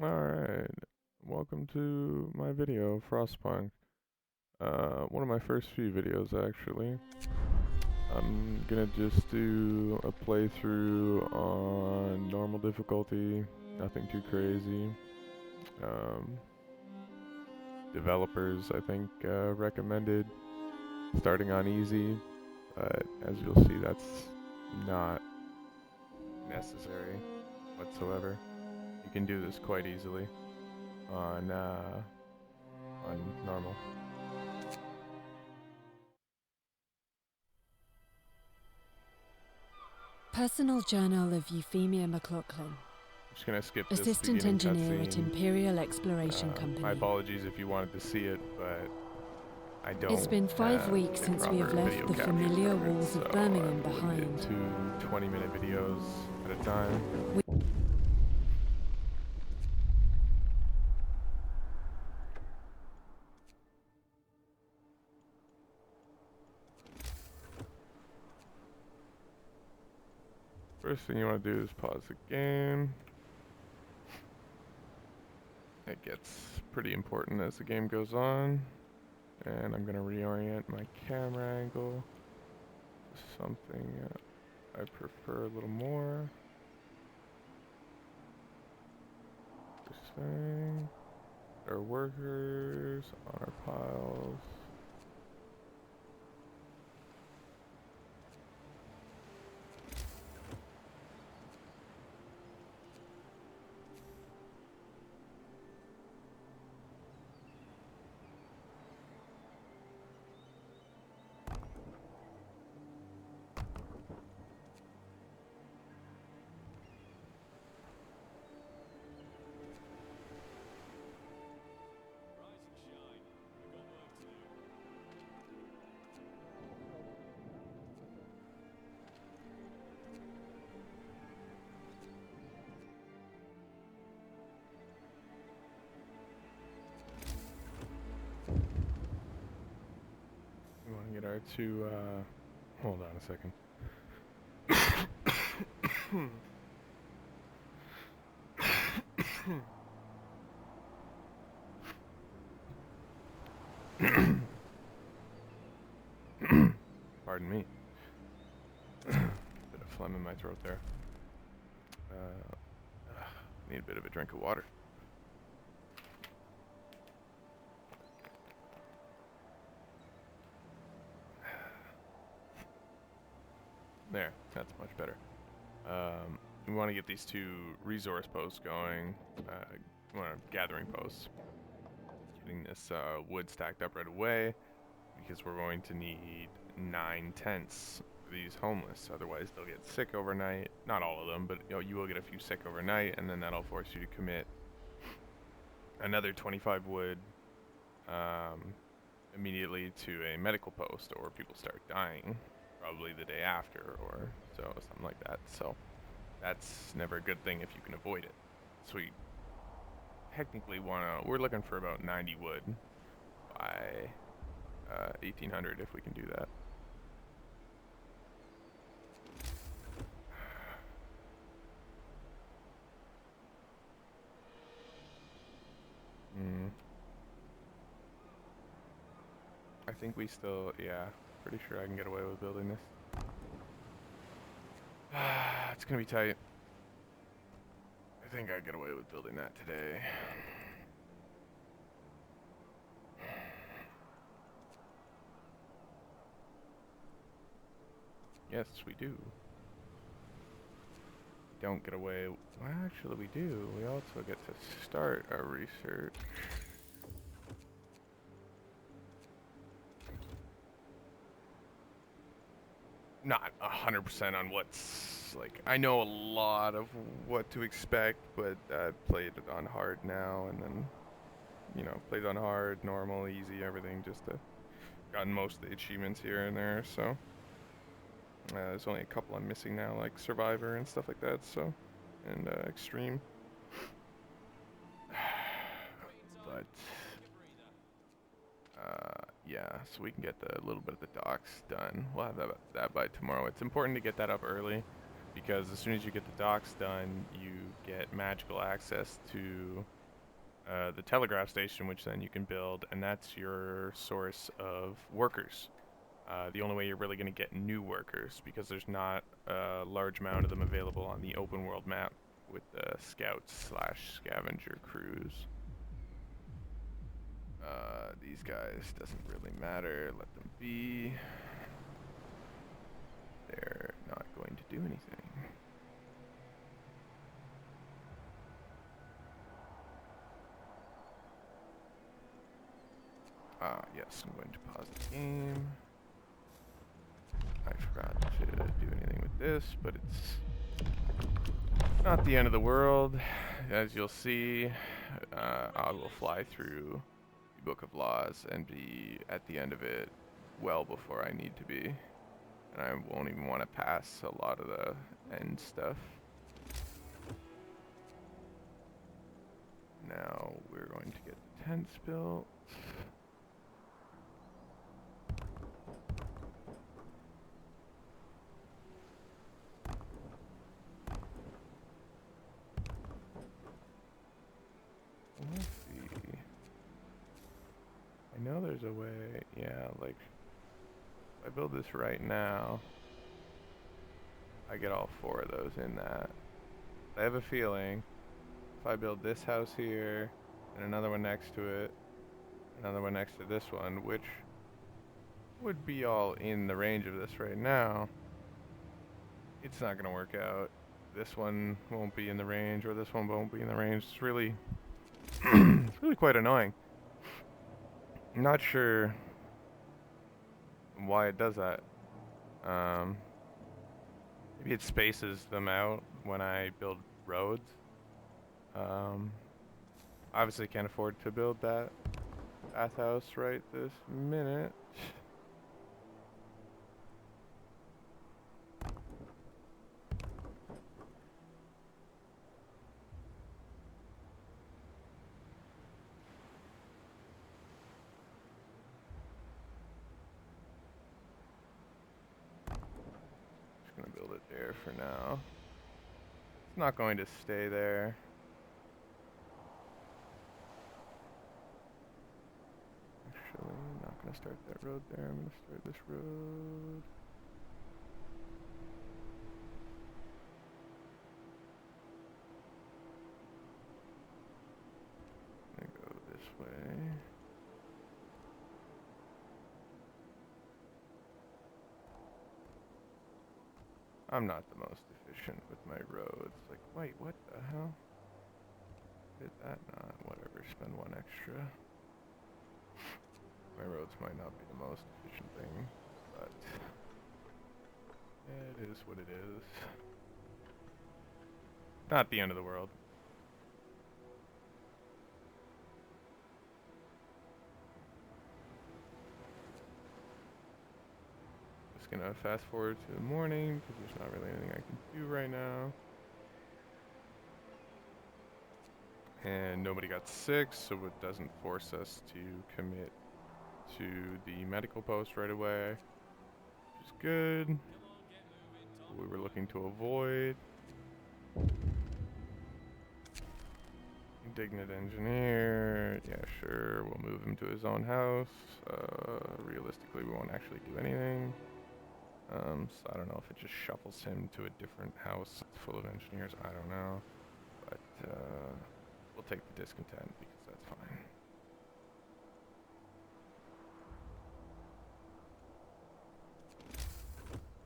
Alright, welcome to my video, Frostpunk. One of my first few videos actually. I'm gonna just do a playthrough on normal difficulty, nothing too crazy. Um, Developers, I think, recommended starting on easy, but as you'll see, that's not necessary whatsoever. You can do this quite easily on normal. Personal Journal of Euphemia McLaughlin, I'm just gonna skip this Assistant beginning Engineer at cutscene. Imperial Exploration My Company. apologies if you wanted to see it, but I don't It's been 5 have weeks a since we have proper video left the capture familiar of it, walls so of Birmingham I'm limited behind. to 20-minute videos at a time. First thing you want to do is pause the game. It gets pretty important as the game goes on. And I'm going to reorient my camera angle to something I prefer a little more. First thing, our workers on our piles. We want to get our two, hold on a second. Pardon me. Bit of phlegm in my throat there. Need a bit of a drink of water. There, that's much better. We want to get these two resource posts going. Gathering posts. Getting this wood stacked up right away because we're going to need 9 tents for these homeless. Otherwise, they'll get sick overnight. Not all of them, but you will get a few sick overnight, and then that'll force you to commit another 25 wood immediately to a medical post, or people start dying probably the day after, or so something like that. So that's never a good thing if you can avoid it. So we technically we're looking for about 90 wood by 1800 if we can do that. I think we still, yeah, pretty sure I can get away with building this. It's gonna be tight. I think I get away with building that today. Yes, we do. We don't get away. Well, actually, we do. We also get to start our research. Not 100% on what's like. I know a lot of what to expect, but I played it on hard now, and then played on hard, normal, easy, everything. Just to gotten most of the achievements here and there. So there's only a couple I'm missing now, like Survivor and stuff like that. So and Extreme. But yeah, so we can get the little bit of the docks done. We'll have that by tomorrow. It's important to get that up early because as soon as you get the docks done, you get magical access to the telegraph station, which then you can build, and that's your source of workers. The only way you're really going to get new workers, because there's not a large amount of them available on the open world map with the scouts slash scavenger crews. These guys doesn't really matter. Let them be. They're not going to do anything. Yes, I'm going to pause the game. I forgot to do anything with this, but it's not the end of the world. As you'll see, I will fly through the Book of Laws and be at the end of it well before I need to be. And I won't even want to pass a lot of the end stuff. Now we're going to get the tents built. Let's see. I know there's a way, yeah, like, if I build this right now, I get all 4 of those in that. I have a feeling if I build this house here, and another one next to it, another one next to this one, which would be all in the range of this right now, it's not gonna work out. This one won't be in the range, or this one won't be in the range. It's really, it's really quite annoying. I'm not sure why it does that. Maybe it spaces them out when I build roads. Obviously can't afford to build that bathhouse right this minute. Just gonna build it there for now. It's not going to stay there. Actually, I'm not gonna start that road there. I'm gonna start this road. I'm gonna go this way. I'm not the most efficient with my roads. Like, wait, what the hell? Did that not? Whatever, spend 1 extra. My roads might not be the most efficient thing, but it is what it is. Not the end of the world. Just gonna fast forward to the morning because there's not really anything I can do right now. And nobody got sick, so it doesn't force us to commit to the medical post right away, which is good. We were looking to avoid. Indignant engineer, yeah, sure, we'll move him to his own house. Realistically, we won't actually do anything. So I don't know if it just shuffles him to a different house full of engineers, I don't know. But, we'll take the discontent because that's fine.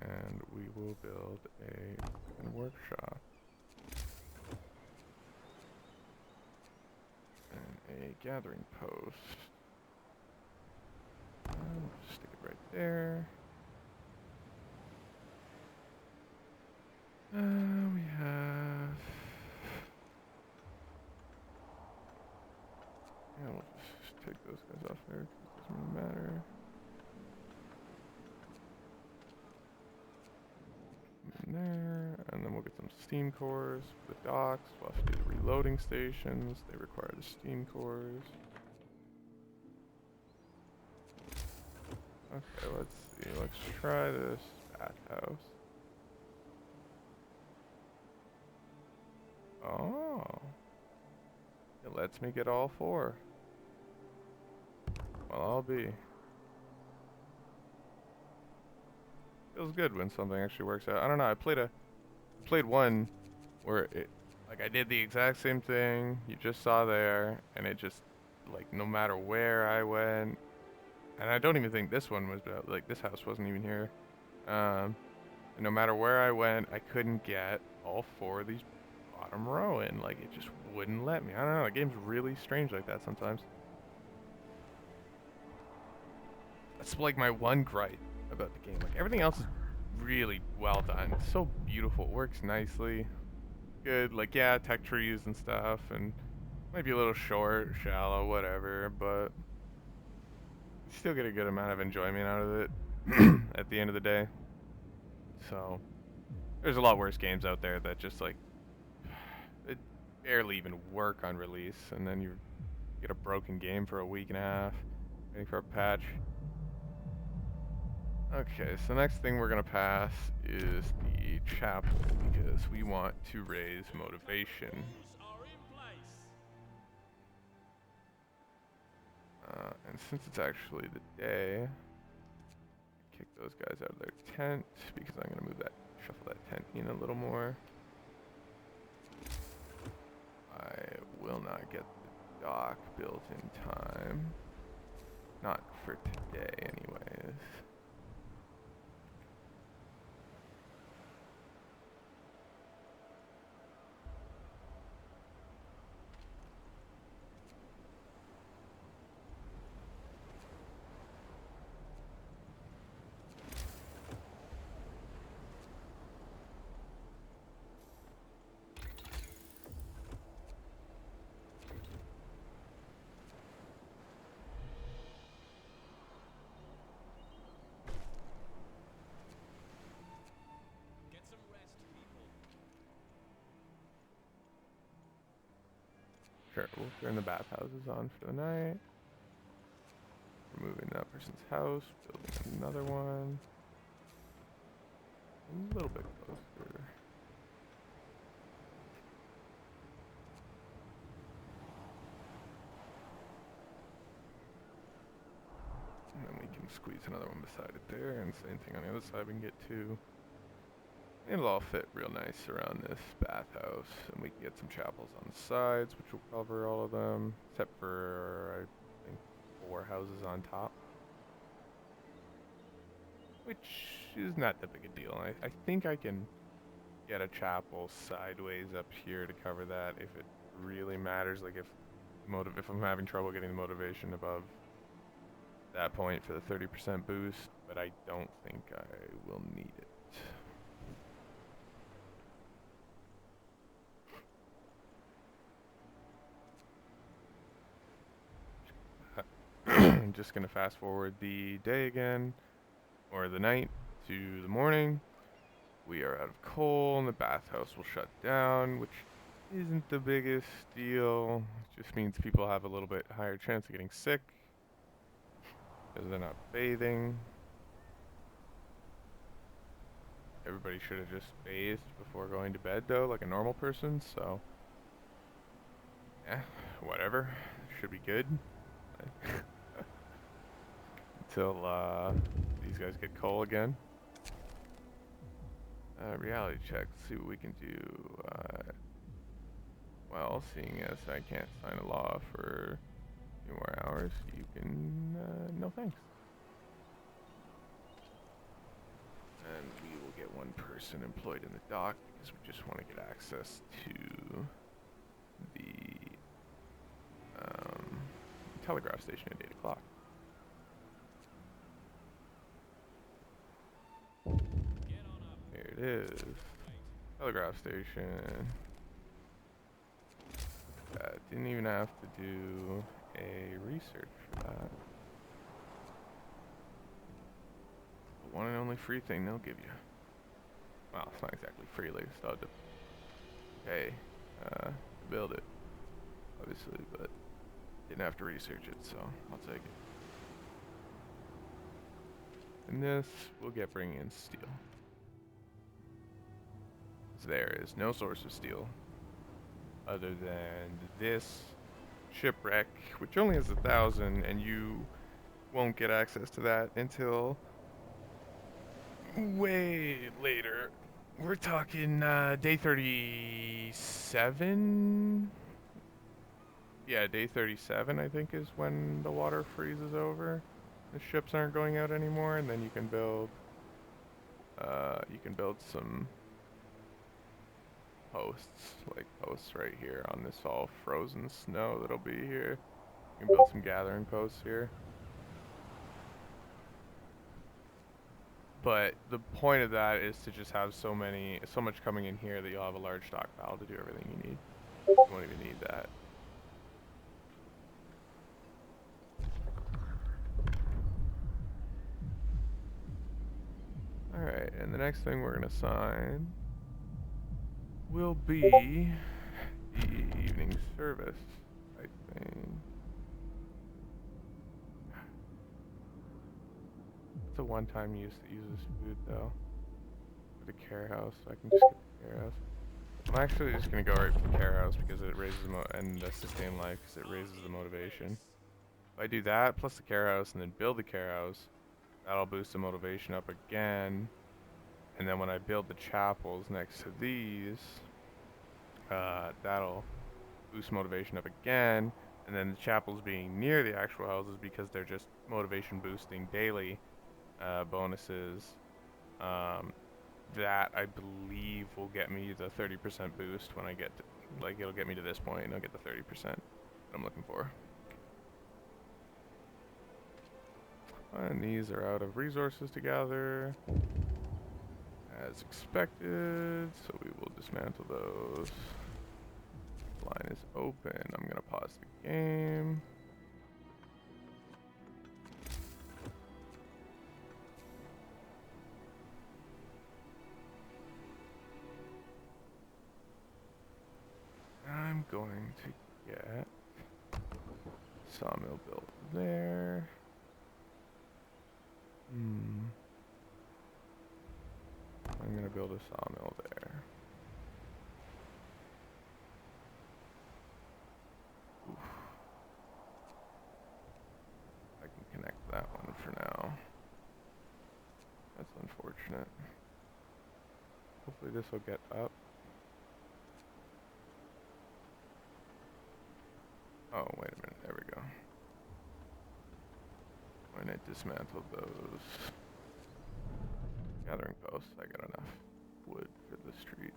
And we will build a workshop. And a gathering post. We'll just stick it right there. We have... Yeah, we'll just take those guys off there because it doesn't really matter. In there, and then we'll get some steam cores for the docks. We'll have to do the reloading stations. They require the steam cores. Okay, let's see. Let's try this bathhouse. lets me get all 4. Well, I'll be. Feels good when something actually works out. I don't know. I played one where it, like, I did the exact same thing you just saw there, and it just, like, no matter where I went, and I don't even think this one was like, this house wasn't even here. And no matter where I went, I couldn't get all 4 of these bottom row in. Like, it just wouldn't let me. I don't know. The game's really strange like that sometimes. That's like my one gripe about the game. Like, everything else is really well done. It's so beautiful. It works nicely. Good. Like, yeah, tech trees and stuff, and maybe a little short, shallow, whatever, but you still get a good amount of enjoyment out of it at the end of the day. So, there's a lot worse games out there that just, like, it barely even work on release, and then you get a broken game for a week and a half, waiting for a patch. Okay, so the next thing we're gonna pass is the chapel, because we want to raise motivation. And since it's actually the day, kick those guys out of their tent, because I'm gonna shuffle that tent in a little more. I will not get the dock built in time. Not for today, anyways. Sure, we'll turn the bathhouses on for the night. Removing that person's house, building another one. A little bit closer. And then we can squeeze another one beside it there, and same thing on the other side we can get two. It'll all fit real nice around this bathhouse, and we can get some chapels on the sides, which will cover all of them, except for, I think, 4 houses on top. Which is not that big a deal. I think I can get a chapel sideways up here to cover that if it really matters, like if I'm having trouble getting the motivation above that point for the 30% boost, but I don't think I will need it. I'm just gonna fast forward the day again, or the night to the morning. We are out of coal, and the bathhouse will shut down, which isn't the biggest deal. It just means people have a little bit higher chance of getting sick because they're not bathing. Everybody should have just bathed before going to bed, though, like a normal person, so yeah, whatever. Should be good. Until these guys get coal again. Reality check, let's see what we can do. Well, seeing as I can't sign a law for a few more hours, you can, no thanks. And we will get one person employed in the dock because we just want to get access to the telegraph station at 8 o'clock. Here it is. Telegraph station. Didn't even have to do a research for that. The one and only free thing they'll give you. Well, it's not exactly free, like, still have to pay to build it, obviously, but didn't have to research it, so I'll take it. And this will get bringing in steel. There is no source of steel other than this shipwreck, which only has 1,000, and you won't get access to that until way later. We're talking day 37. Yeah, day 37 I think is when the water freezes over. The ships aren't going out anymore, and then you can build some posts, like posts right here on this all frozen snow that'll be here. You can build some gathering posts here. But the point of that is to just have so much coming in here that you'll have a large stockpile to do everything you need. You won't even need that. Alright, and the next thing we're gonna sign will be the evening service, I think. It's a one-time use that uses food though. For the care house, so I can just get the care house. I'm actually just gonna go right for the care house because it raises and the sustain life because it raises the motivation. If I do that plus the care house and then build the care house, that'll boost the motivation up again. And then when I build the chapels next to these, that'll boost motivation up again. And then the chapels being near the actual houses because they're just motivation boosting daily bonuses. That I believe will get me the 30% boost when I get to, like, it'll get me to this point and I'll get the 30% that I'm looking for. And these are out of resources to gather, as expected, so we will dismantle those. Line is open. I'm gonna pause the game. I'm going to get sawmill built there. I'm gonna build a sawmill there. Oof. I can connect that one for now. That's unfortunate. Hopefully this will get up. Oh, wait a minute. There we go. When I dismantled those gathering posts, I got enough wood for the street.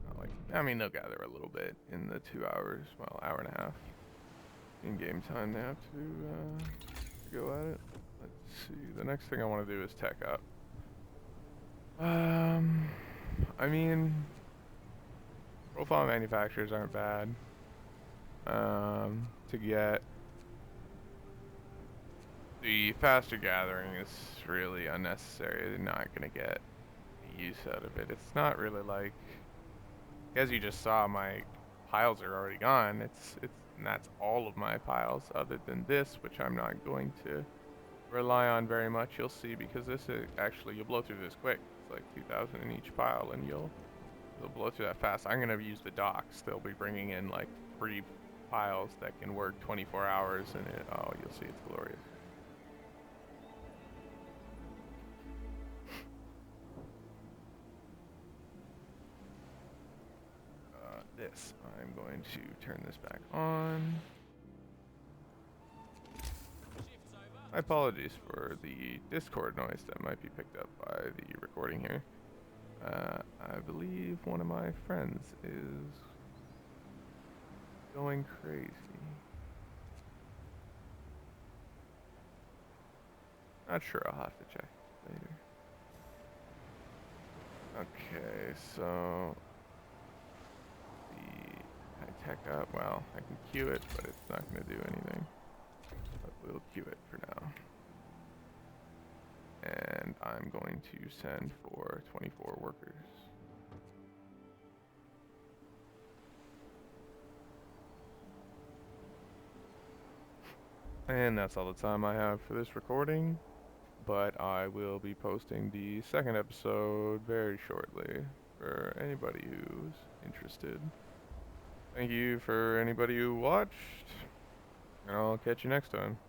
Not like, I mean, they'll gather a little bit in the 2 hours, well, hour and a half in game time they have to go at it. Let's see. The next thing I want to do is tech up. I mean, profile manufacturers aren't bad. To get the faster gathering is really unnecessary. They're not gonna get use out of it. It's not really like, as you just saw, my piles are already gone. And that's all of my piles other than this, which I'm not going to rely on very much. You'll see, because this is actually, you'll blow through this quick. It's like 2,000 in each pile, and you'll blow through that fast. I'm gonna use the docks. They'll be bringing in like 3 piles that can work 24 hours, and oh, you'll see, it's glorious. This, I'm going to turn this back on. My apologies for the Discord noise that might be picked up by the recording here. I believe one of my friends is going crazy. Not sure, I'll have to check later. Okay, so I tech up, well, I can queue it, but it's not going to do anything. But we'll queue it for now. And I'm going to send for 24 workers. And that's all the time I have for this recording, but I will be posting the second episode very shortly for anybody who's interested. Thank you for anybody who watched, and I'll catch you next time.